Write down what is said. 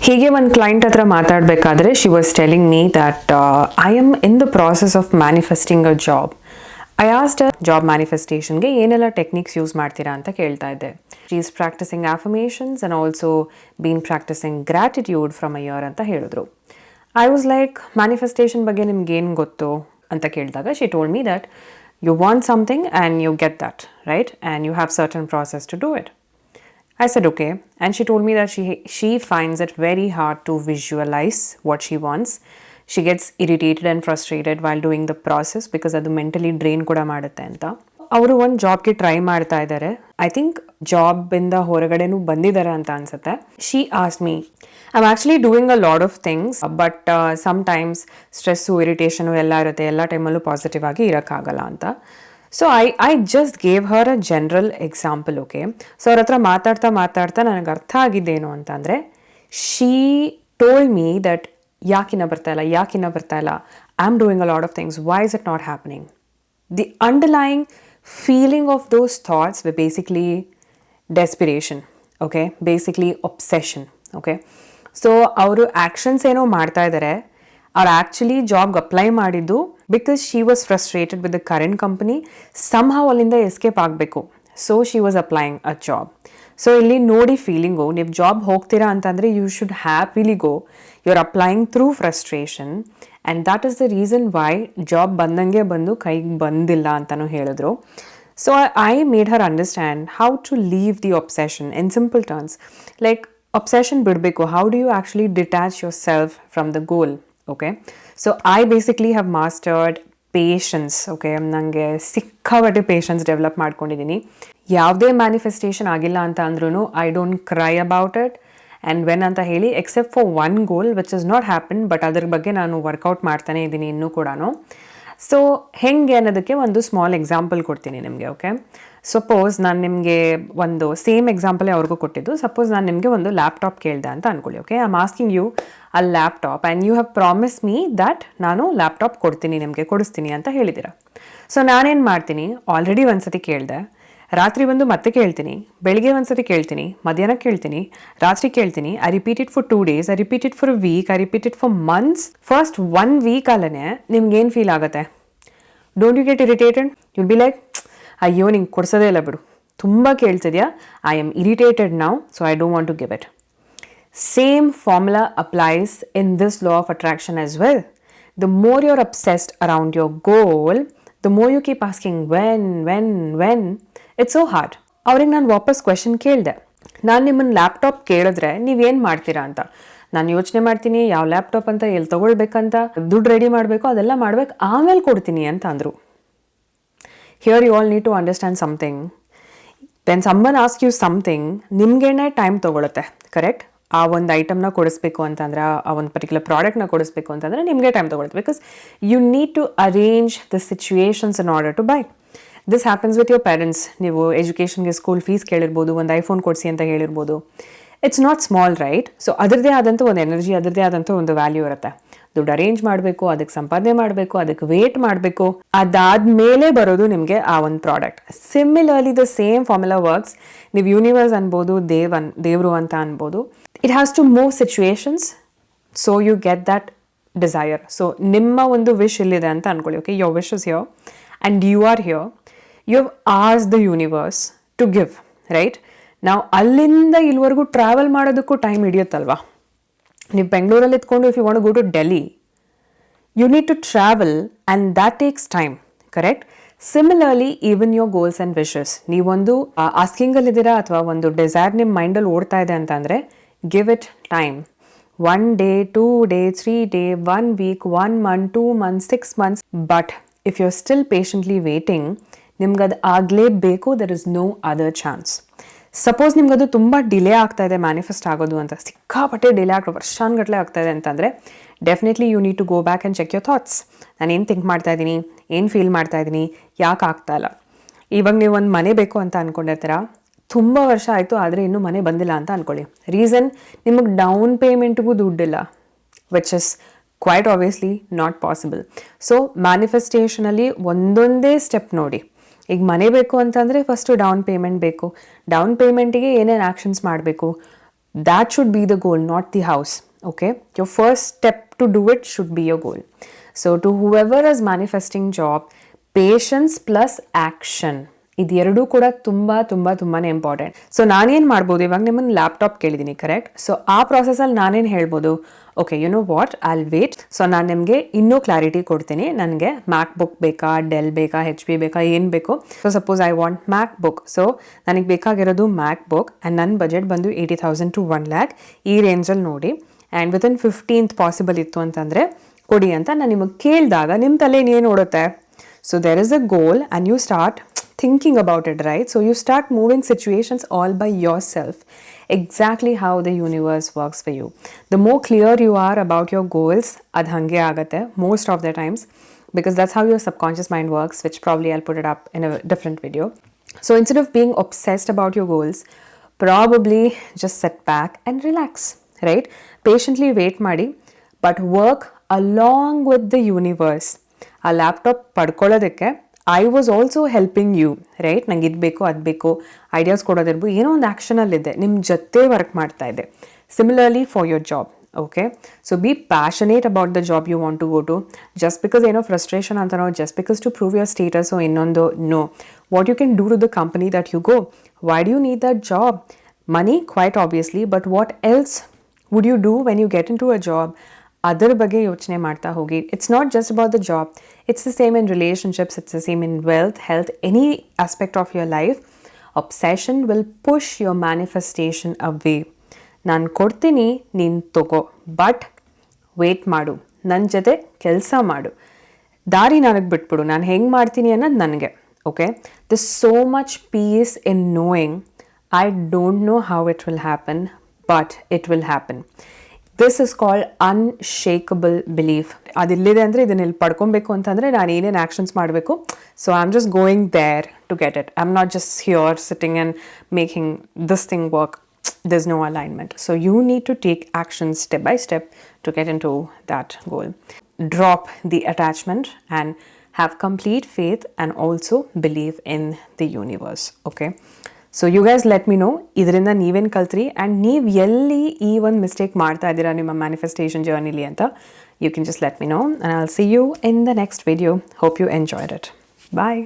ಹೀಗೆ ಒಂದು ಕ್ಲೈಂಟ್ ಹತ್ರ ಮಾತಾಡಬೇಕಾದ್ರೆ she was telling me that I am in the process of manifesting a job. I asked job ಮ್ಯಾನಿಫೆಸ್ಟೇಷನ್ಗೆ ಏನೆಲ್ಲ ಟೆಕ್ನಿಕ್ಸ್ ಯೂಸ್ ಮಾಡ್ತೀರಾ ಅಂತ ಕೇಳ್ತಾ ಇದ್ದೆ. She is practising affirmations and also been practising gratitude from a year ಅಂತ ಹೇಳಿದ್ರು. I was like, manifestation ಬಗ್ಗೆ ನಿಮ್ಗೆ ಏನು ಗೊತ್ತು ಅಂತ ಕೇಳಿದಾಗ she told me that you want something and you get that, right, and you have certain process to do it. I said okay, and she told me that she finds it very hard to visualize what she wants. She gets irritated and frustrated while doing the process because ಅದು mentally drain ಕೂಡ ಮಾಡುತ್ತೆ ಅಂತ. ಅವರು ಒಂದು ಜಾಬ್ಗೆ try ಮಾಡ್ತಾ ಇದ್ದಾರೆ. I think ಜಾಬಿಂದ ಹೊರಗಡೆನೂ ಬಂದಿದ್ದಾರೆ ಅಂತ ಅನ್ಸುತ್ತೆ. She asked me, I am actually doing a lot of things but sometimes stress irritation ಎಲ್ಲ ಇರುತ್ತೆ, ಎಲ್ಲ ಟೈಮಲ್ಲೂ ಪಾಸಿಟಿವ್ ಆಗಿ ಇರೋಕ್ಕಾಗಲ್ಲ ಅಂತ. So I just gave her a general example. Okay, so ಅವ್ರ ಹತ್ರ ಮಾತಾಡ್ತಾ ನನಗೆ ಅರ್ಥ ಆಗಿದ್ದೇನು ಅಂತಂದರೆ, ಶೀ ಟೋಲ್ಡ್ ಮೀ ದಟ್ ಯಾಕಿನ್ನ ಬರ್ತಾ ಇಲ್ಲ, I am doing a lot of things, why is it not happening? The underlying feeling of those thoughts V basically desperation, okay, basically obsession. Okay, so ಅವರು ಆ್ಯಕ್ಷನ್ಸ್ ಏನೋ ಮಾಡ್ತಾ ಇದ್ದಾರೆ, ಅವ್ರು actually ಜಾಬ್ಗೆ apply ಮಾಡಿದ್ದು because she was frustrated with the current company, somehow ಅಲ್ಲಿಂದ escape ಆಗಬೇಕು. So she was applying a job. So ಇಲ್ಲಿ ನೋಡಿ ಫೀಲಿಂಗು, ನೀವು ಜಾಬ್ ಹೋಗ್ತೀರಾ ಅಂತಂದರೆ you should happily go. You are applying through frustration and that is the reason why job ಬಂದಂಗೆ ಬಂದು ಕೈಗೆ ಬಂದಿಲ್ಲ ಅಂತಲೂ ಹೇಳಿದ್ರು. So I made her understand how to leave the obsession in simple terms. Like obsession ಬಿಡಬೇಕು, how do you actually detach yourself from the goal. Okay, so I basically have mastered patience. Okay, ನನಗೆ ಸಿಕ್ಕಾಪಟ್ಟೆ patience develop ಮಾಡ್ಕೊಂಡಿದ್ದೀನಿ. ಯಾವುದೇ manifestation ಆಗಿಲ್ಲ ಅಂತ ಅಂದ್ರೂ I don't cry about it and when ಅಂತ ಹೇಳಿ, except for one goal which is not happen, but ಅದ್ರ ಬಗ್ಗೆ ನಾನು ವರ್ಕೌಟ್ ಮಾಡ್ತಾನೆ ಇದ್ದೀನಿ ಇನ್ನೂ ಕೂಡ. ಸೊ ಹೆಂಗೆ ಅನ್ನೋದಕ್ಕೆ ಒಂದು ಸ್ಮಾಲ್ ಎಕ್ಸಾಂಪಲ್ ಕೊಡ್ತೀನಿ ನಿಮಗೆ. ಓಕೆ, ಸಪೋಸ್ ನಾನು ನಿಮಗೆ ಒಂದು ಸೇಮ್ ಎಕ್ಸಾಂಪಲೇ ಅವ್ರಿಗೂ ಕೊಟ್ಟಿದ್ದು. ಸಪೋಸ್ ನಾನು ನಿಮಗೆ ಒಂದು ಲ್ಯಾಪ್ಟಾಪ್ ಕೇಳಿದೆ ಅಂತ ಅಂದ್ಕೊಳ್ಳಿ. Okay, I am asking you a laptop and you have promise me that ನಾನು ಲ್ಯಾಪ್ಟಾಪ್ ಕೊಡಿಸ್ತೀನಿ ಅಂತ ಹೇಳಿದ್ದೀರಾ. ಸೊ ನಾನೇನು ಮಾಡ್ತೀನಿ, ಆಲ್ರೆಡಿ ಒಂದು ಸತಿ ಕೇಳಿದೆ, ರಾತ್ರಿ ಬಂದು ಮತ್ತೆ ಕೇಳ್ತೀನಿ, ಬೆಳಿಗ್ಗೆ ಒಂದು ಸತಿ ಕೇಳ್ತೀನಿ, ಮಧ್ಯಾಹ್ನ ಕೇಳ್ತೀನಿ, ರಾತ್ರಿ ಕೇಳ್ತೀನಿ. I repeat it for 2 days, I repeat it for a week, I repeat it for months. First 1 week ಅಲ್ಲೇ ನಿಮ್ಗೇನು ಫೀಲ್ ಆಗುತ್ತೆ? Don't you get irritated? You'll be like, ಅಯ್ಯೋ ನಿಂಗೆ ಕೊಡಿಸೋದೇ ಇಲ್ಲ ಬಿಡು, ತುಂಬ ಕೇಳ್ತಿದ್ಯಾ, I am irritated now, so I don't want to give it. Same formula applies in this law of attraction as well. The more you're obsessed around your goal, the more you keep asking when. It's so hard. ಅವ್ರಿಗೆ ನಾನು ವಾಪಸ್ question ಕೇಳಿದೆ, ನಾನು ನಿಮ್ಮನ್ನು laptop ಕೇಳಿದ್ರೆ ನೀವೇನು ಮಾಡ್ತೀರಾ ಅಂತ. ನಾನು ಯೋಚನೆ ಮಾಡ್ತೀನಿ ಯಾವ ಲ್ಯಾಪ್ಟಾಪ್ ಅಂತ, ಎಲ್ಲಿ ತೊಗೊಳ್ಬೇಕಂತ, ದುಡ್ಡು ರೆಡಿ ಮಾಡಬೇಕು, ಅದೆಲ್ಲ ಮಾಡ್ಬೇಕು, ಆಮೇಲೆ ಕೊಡ್ತೀನಿ ಅಂತ ಅಂದರು. Here you all need to understand something. When someone ask you something, ನಿಮ್ಗೇನೆ ಟೈಮ್ ತೊಗೊಳುತ್ತೆ, ಕರೆಕ್ಟ್? ಆ ಒಂದು ಐಟಮ್ನ ಕೊಡಿಸ್ಬೇಕು ಅಂತಂದ್ರೆ, ಆ ಒಂದು ಪರ್ಟಿಕ್ಯುಲರ್ ಪ್ರಾಡಕ್ಟ್ನ ಕೊಡಿಸ್ಬೇಕು ಅಂತಂದರೆ ನಿಮಗೆ ಟೈಮ್ ತೊಗೊಳುತ್ತೆ. Because you need to arrange the situations in order to buy. This happens with your parents. ನೀವು ಎಜುಕೇಷನ್ಗೆ ಸ್ಕೂಲ್ ಫೀಸ್ ಕೇಳಿರ್ಬೋದು, ಒಂದು ಐಫೋನ್ ಕೊಡಿಸಿ ಅಂತ ಹೇಳಿರ್ಬೋದು. It's not small, right? So ಅದರದ್ದೇ ಆದಂಥ ಒಂದು ಎನರ್ಜಿ, ಅದರದ್ದೇ ಆದಂಥ ಒಂದು ವ್ಯಾಲ್ಯೂ ಇರುತ್ತೆ. ದುಡ್ಡು ಅರೇಂಜ್ ಮಾಡಬೇಕು, ಅದಕ್ಕೆ ಸಂಪಾದನೆ ಮಾಡಬೇಕು, ಅದಕ್ಕೆ ವೇಟ್ ಮಾಡಬೇಕು, ಅದಾದಮೇಲೆ ಬರೋದು ನಿಮಗೆ ಆ ಒಂದು product. Similarly the same formula works. ನೀವು ಯೂನಿವರ್ಸ್ ಅನ್ಬೋದು, ದೇವರು ಅಂತ ಅನ್ಬೋದು. It has to move situations so you get that desire. So ನಿಮ್ಮ ಒಂದು ವಿಶ್ ಇಲ್ಲಿದೆ ಅಂತ ಅನ್ಕೊಳ್ಳಿ. Okay, your wish is here and you are here. You have asked the universe to give, right? ನಾವು ಅಲ್ಲಿಂದ ಇಲ್ಲಿವರೆಗೂ ಟ್ರಾವೆಲ್ ಮಾಡೋದಕ್ಕೂ ಟೈಮ್ ಹಿಡಿಯುತ್ತಲ್ವಾ? ನೀವು ಬೆಂಗಳೂರಲ್ಲಿ ಇದ್ಕೊಂಡು if you want to go to Delhi, you need to travel and that takes time, correct? Similarly even your goals and wishes. ನೀವೊಂದು ಆಸ್ಕಿಂಗಲ್ಲಿದ್ದೀರಾ ಅಥವಾ ಒಂದು ಡಿಸೈರ್ ನಿಮ್ಮ ಮೈಂಡಲ್ಲಿ ಓಡ್ತಾ ಇದೆ ಅಂತ ಅಂದರೆ, give it time. 1 day, 2 days, 3 days, 1 week, 1 month, 2 months, 6 months. But if you are still patiently waiting, ನಿಮ್ಗದು ಆಗಲೇಬೇಕು. There is no other chance. Suppose ನಿಮ್ಗದು ತುಂಬ ಡಿಲೇ ಆಗ್ತಾ ಇದೆ ಮ್ಯಾನಿಫೆಸ್ಟ್ ಆಗೋದು ಅಂತ, ಸಿಕ್ಕಾಪಟ್ಟೆ ಡಿಲೇ ಆಗ್ತದೆ, ವರ್ಷಾನುಗಟ್ಟಲೆ ಆಗ್ತಾ ಇದೆ ಅಂತಂದರೆ, definitely you need to go back and check your thoughts. ನಾನು ಏನು ಥಿಂಕ್ ಮಾಡ್ತಾ ಇದ್ದೀನಿ, ಏನು ಫೀಲ್ ಮಾಡ್ತಾ ಇದ್ದೀನಿ, ಯಾಕೆ ಆಗ್ತಾ ಇಲ್ಲ? ಇವಾಗ ನೀವು ಒಂದು ಮನೆ ಬೇಕು ಅಂತ ಅಂದ್ಕೊಂಡಿರ್ತೀರಾ, ತುಂಬ ವರ್ಷ ಆಯಿತು ಆದರೆ ಇನ್ನೂ ಮನೆ ಬಂದಿಲ್ಲ ಅಂತ ಅಂದ್ಕೊಳ್ಳಿ. ರೀಸನ್, ನಿಮಗೆ ಡೌನ್ ಪೇಮೆಂಟ್ಗೂ ದುಡ್ಡಿಲ್ಲ, which is quite obviously not possible. So ಮ್ಯಾನಿಫೆಸ್ಟೇಷನಲ್ಲಿ ಒಂದೊಂದೇ ಸ್ಟೆಪ್ ನೋಡಿ. ಈಗ ಮನೆ ಬೇಕು ಅಂತಂದರೆ ಫಸ್ಟು ಡೌನ್ ಪೇಮೆಂಟ್ ಬೇಕು. ಡೌನ್ ಪೇಮೆಂಟಿಗೆ ಏನೇನು ಆ್ಯಕ್ಷನ್ಸ್ ಮಾಡಬೇಕು, That should be the goal, not the house. Okay, your first step to do it should be your goal. So to whoever is manifesting job, patience plus action, ಇದೆರಡೂ ಕೂಡ ತುಂಬಾ important. So ನಾನೇನು ಮಾಡ್ಬೋದು, ಇವಾಗ ನಿಮ್ಮನ್ನು laptop ಕೇಳಿದ್ದೀನಿ, correct? So ಆ ಪ್ರಾಸೆಸಲ್ಲಿ ನಾನೇನು ಹೇಳ್ಬೋದು, okay you know what, I'll wait. So ನಾನು ನಿಮಗೆ ಇನ್ನೂ ಕ್ಲಾರಿಟಿ ಕೊಡ್ತೀನಿ. ನನಗೆ ಮ್ಯಾಕ್ ಬುಕ್ ಬೇಕಾ, ಡೆಲ್ ಬೇಕಾ, HP ಬೇಕಾ, ಏನು ಬೇಕು? So suppose I want MacBook. So ನನಗೆ ಬೇಕಾಗಿರೋದು ಮ್ಯಾಕ್ ಬುಕ್ ಆ್ಯಂಡ್ ನನ್ನ ಬಜೆಟ್ ಬಂದು 80,000 to 1 lakh ಈ ರೇಂಜಲ್ಲಿ ನೋಡಿ. ಆ್ಯಂಡ್ ವಿತಿನ್ 15th ಪಾಸಿಬಲ್ ಇತ್ತು ಅಂತಂದರೆ ಕೊಡಿ ಅಂತ ನಾನು ನಿಮಗೆ ಕೇಳಿದಾಗ ನಿಮ್ಮ ತಲೆಯಲ್ಲಿ ಏನು ಓಡುತ್ತೆ? So there is a goal and you start thinking about it, right? So you start moving situations all by yourself, exactly how the universe works for you. The more clear you are about your goals, ad hange agate most of the times, because that's how your subconscious mind works, which probably I'll put it up in a different video. So instead of being obsessed about your goals, probably just sit back and relax, right? Patiently wait madi, but work along with the universe. A laptop padkolodike I was also helping you, right? ನಂಗೆ ಇದು ಬೇಕು, ಅದು ಬೇಕು, ideas ಕೊಡೋದಿರ್ಬೋದು, ಏನೋ ಒಂದು ಆ್ಯಕ್ಷನಲ್ಲಿದೆ, ನಿಮ್ಮ ಜೊತೆ work ಮಾಡ್ತಾ ಇದೆ. Similarly for your job, okay? So be passionate about the job you want to go to. Just because ಏನೋ ಫ್ರಸ್ಟ್ರೇಷನ್ ಅಂತನೋ, just because to prove your ಸ್ಟೇಟಸೋ ಇನ್ನೊಂದು, no. What you can do to the company that you go. Why do you need that job? Money, quite obviously, but what else would you do when you get into a job? ಅದರ ಬಗ್ಗೆ ಯೋಚನೆ ಮಾಡ್ತಾ ಹೋಗಿ. It's not just about the job, it's the same in relationships, it's the same in wealth, health, any aspect of your life. Obsession will push your manifestation away. ನಾನು ಕೊಡ್ತೀನಿ, ನೀನು ತಗೋ, but wait ಮಾಡು, ನನ್ನ ಜೊತೆ ಕೆಲಸ ಮಾಡು. ದಾರಿ ನನಗೆ ಬಿಟ್ಬಿಡು, ನಾನು ಹೆಂಗೆ ಮಾಡ್ತೀನಿ ಅನ್ನೋದು ನನಗೆ. Okay, this so much peace in knowing I don't know how it will happen, but it will happen. This is called unshakeable belief. ಅದಿಲ್ಲಿದೆ ಅಂದರೆ ಇದನ್ನ ಇಲ್ಲಿ ಪಡ್ಕೊಬೇಕು ಅಂತಂದರೆ ನಾನು ಏನೇನು ಆ್ಯಕ್ಷನ್ಸ್ ಮಾಡಬೇಕು. So I am just going there to get it. I am not just here sitting and making this thing work. There's no alignment. So you need to take actions step by step to get into that goal. Drop the attachment and have complete faith and also believe in the universe. Okay? So you guys let me know ಇದರಿಂದ ನೀವೇನು ಕಲ್ತ್ರಿ and ನೀವು ಎಲ್ಲಿ ಈ ಒಂದು mistake ಮಾಡ್ತಾ ಇದ್ದೀರಾ ನಿಮ್ಮ manifestation ಜರ್ನಿಲಿ ಅಂತ. You can just let me know and I'll see you in the next video. Hope you enjoyed it. Bye.